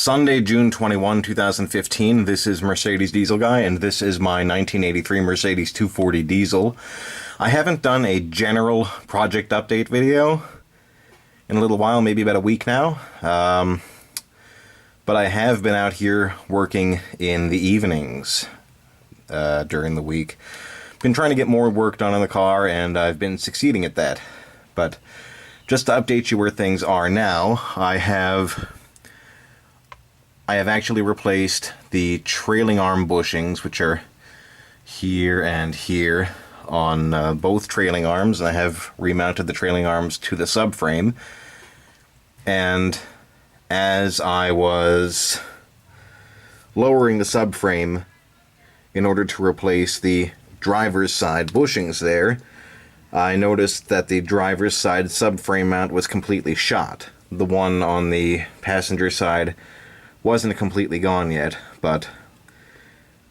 Sunday, June 21, 2015. This is Mercedes Diesel Guy, and this is my 1983 Mercedes 240 diesel. I haven't done a general project update video in a little while, maybe about a week now. But I have been out here working in the evenings during the week. Been trying to get more work done on the car, and I've been succeeding at that. But just to update you where things are now, I have actually replaced the trailing arm bushings, which are here and here on both trailing arms. I have remounted the trailing arms to the subframe. And as I was lowering the subframe in order to replace the driver's side bushings there, I noticed that the driver's side subframe mount was completely shot. The one on the passenger side wasn't completely gone yet, but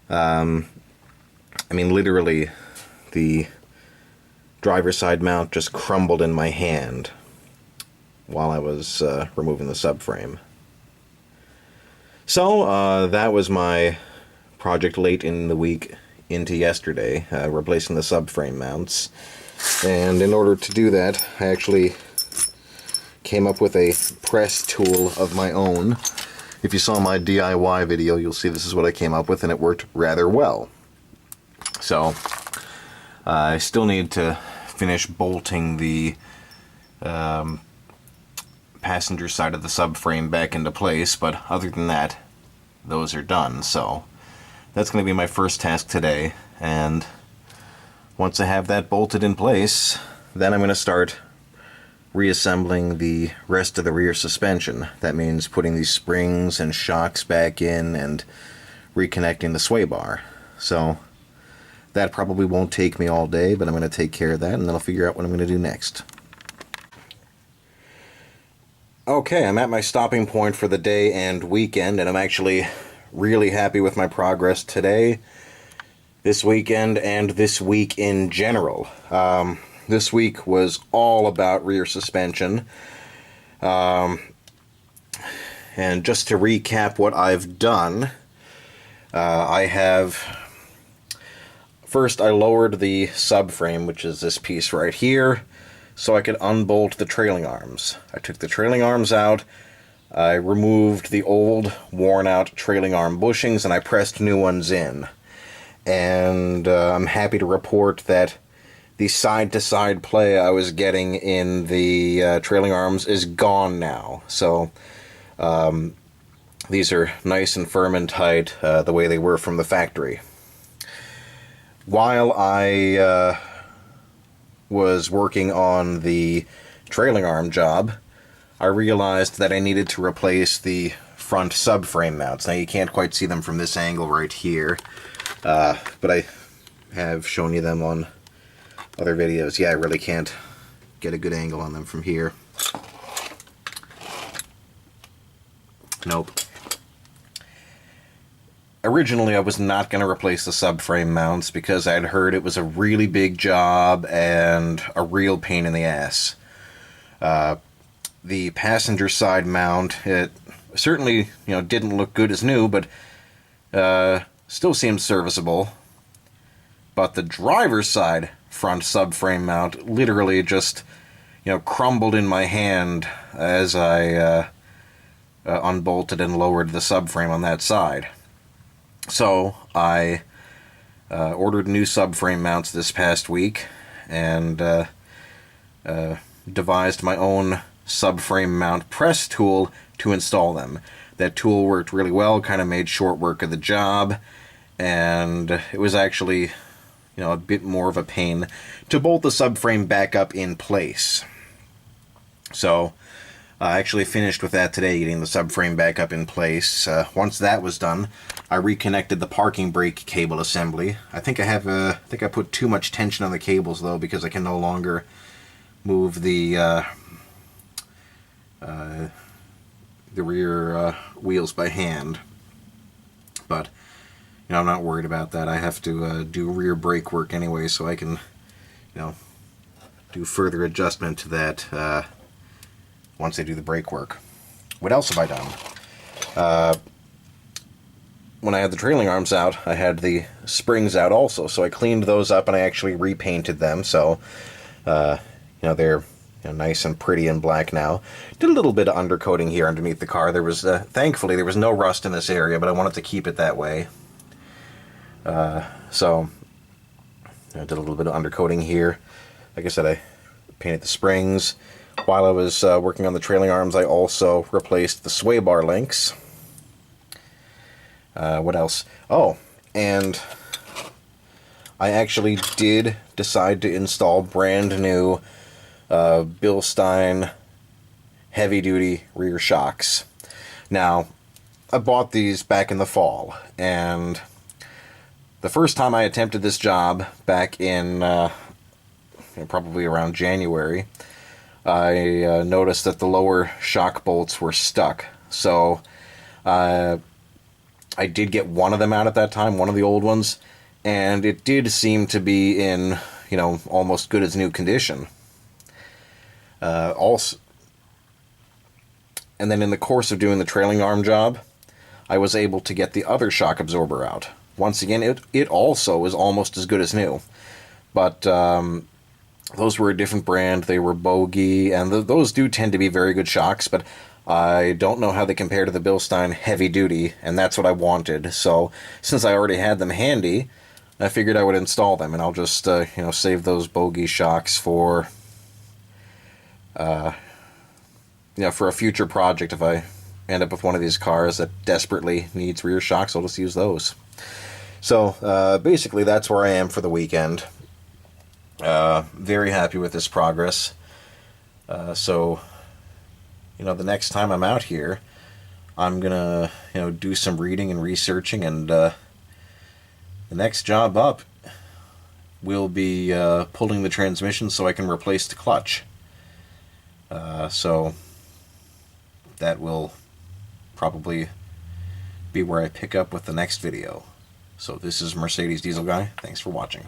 I mean, literally the driver's side mount just crumbled in my hand while I was removing the subframe. So that was my project late in the week into yesterday, replacing the subframe mounts. And in order to do that, I actually came up with a press tool of my own. If you saw my DIY video, you'll see this is what I came up with, and it worked rather well. So, I still need to finish bolting the passenger side of the subframe back into place, but other than that, those are done. So, that's going to be my first task today, and once I have that bolted in place, then I'm going to start reassembling the rest of the rear suspension. That means putting these springs and shocks back in and reconnecting the sway bar. So that probably won't take me all day, but I'm going to take care of that, and then I'll figure out what I'm going to do next. Okay, I'm at my stopping point for the day and weekend, and I'm actually really happy with my progress today, this weekend, and this week in general. This week was all about rear suspension. And just to recap what I've done, first I lowered the subframe, which is this piece right here, so I could unbolt the trailing arms. I took the trailing arms out, I removed the old, worn-out trailing arm bushings, and I pressed new ones in. And I'm happy to report that the side-to-side play I was getting in the trailing arms is gone now. So these are nice and firm and tight, the way they were from the factory. While I was working on the trailing arm job, I realized that I needed to replace the front subframe mounts. Now you can't quite see them from this angle right here, but I have shown you them on other videos. Yeah, I really can't get a good angle on them from here. Nope. Originally, I was not going to replace the subframe mounts because I'd heard it was a really big job and a real pain in the ass. The passenger side mount, it certainly, didn't look good as new, but still seemed serviceable. But the driver's side front subframe mount literally just, crumbled in my hand as I unbolted and lowered the subframe on that side. So I ordered new subframe mounts this past week and devised my own subframe mount press tool to install them. That tool worked really well, kind of made short work of the job, and it was actually a bit more of a pain to bolt the subframe back up in place. So I actually finished with that today, getting the subframe back up in place. Once that was done, I reconnected the parking brake cable assembly. I think I put too much tension on the cables though, because I can no longer move the rear wheels by hand. But I'm not worried about that. I have to do rear brake work anyway, so I can, do further adjustment to that once I do the brake work. What else have I done? When I had the trailing arms out, I had the springs out also, so I cleaned those up and I actually repainted them, so they're nice and pretty and black now. Did a little bit of undercoating here underneath the car. There was thankfully there was no rust in this area, but I wanted to keep it that way. So I did a little bit of undercoating here. Like I said, I painted the springs. While I was working on the trailing arms, I also replaced the sway bar links. What else? Oh, and I actually did decide to install brand new Bilstein heavy-duty rear shocks. Now, I bought these back in the fall, and the first time I attempted this job back in probably around January, I noticed that the lower shock bolts were stuck. So I did get one of them out at that time, one of the old ones, and it did seem to be in, almost good as new condition. Also, and then in the course of doing the trailing arm job, I was able to get the other shock absorber out. Once again, it also is almost as good as new, but those were a different brand. They were Bogey, and those do tend to be very good shocks, but I don't know how they compare to the Bilstein heavy duty, and that's what I wanted. So since I already had them handy, I figured I would install them, and I'll just save those Bogey shocks for for a future project. If I end up with one of these cars that desperately needs rear shocks, I'll just use those. So basically that's where I am for the weekend. Very happy with this progress. So the next time I'm out here, I'm gonna do some reading and researching, and the next job up will be pulling the transmission so I can replace the clutch. So that will probably be where I pick up with the next video. So this is Mercedes Diesel Guy. Thanks for watching.